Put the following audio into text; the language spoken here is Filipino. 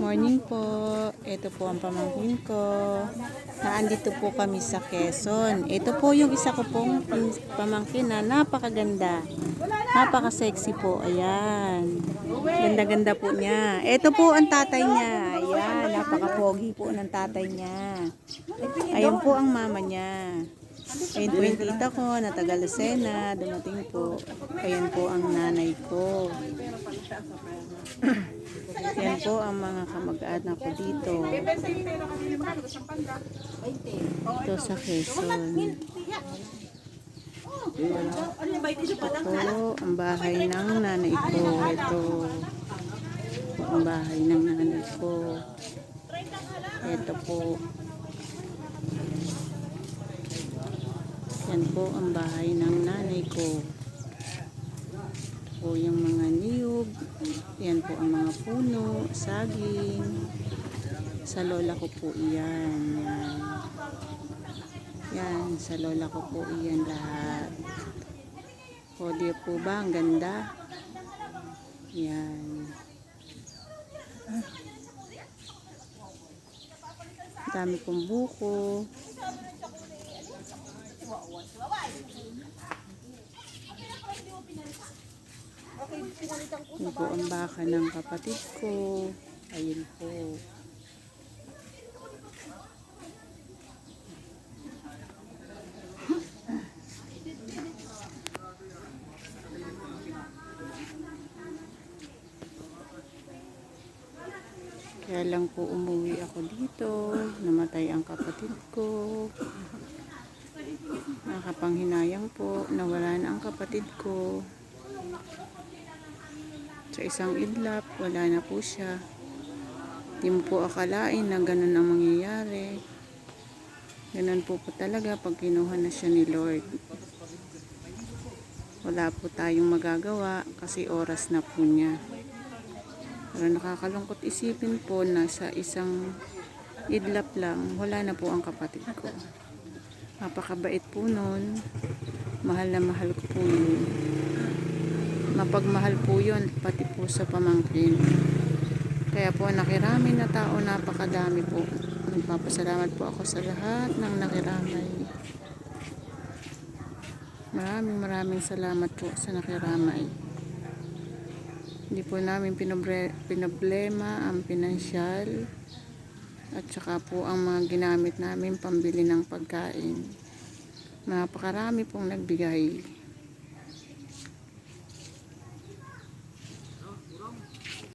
Morning po. Ito po ang pamangkin ko. Naandito po kami sa Quezon. Ito po yung isa ko pong pamangkin na napakaganda. Napaka-sexy po. Ayan. Ganda-ganda po niya. Ito po ang tatay niya. Ayan. Napaka-pogi po ng tatay niya. Ayan po ang mama niya. Ayan po yung tita ko na taga Lucena. Dumating po. Ayan po ang nanay ko. Yan po ang mga kamag-anak ko dito. Ito sa Quezon. Ito po ang bahay ng nanay ko. Ito ang bahay ng nanay ko. Ito po. Yan po ang bahay ng nanay ko. Po yung mga niyog. Yan po ang mga puno, saging. Sa lola ko po iyan. Yan. Yan, sa lola ko po iyan lahat. O di po ba ang ganda? Yan. Dami pong buko. Yan po ang baka ng kapatid ko. Ayun po. Kaya lang po umuwi ako dito. Namatay ang kapatid ko. Nakapanghinayang po. Nawala na ang kapatid ko. Sa isang idlap, wala na po siya. Hindi mo po akalain na ganun ang mangyayari. Ganun po talaga pag kinuha na siya ni Lord. Wala po tayong magagawa kasi oras na po niya. Pero nakakalungkot isipin po na sa isang idlap lang, wala na po ang kapatid ko. Napakabait po nun. Mahal na mahal ko po yun. Mapagmahal po yun, pati po sa pamangkin. Kaya po nakirami na tao, napakadami po. Nagpapasalamat po ako sa lahat ng nakiramay. Maraming salamat po sa nakiramay. Hindi po namin pinoblema ang pinansyal at saka po ang mga ginamit namin pambili ng pagkain. Napakarami pong nagbigay.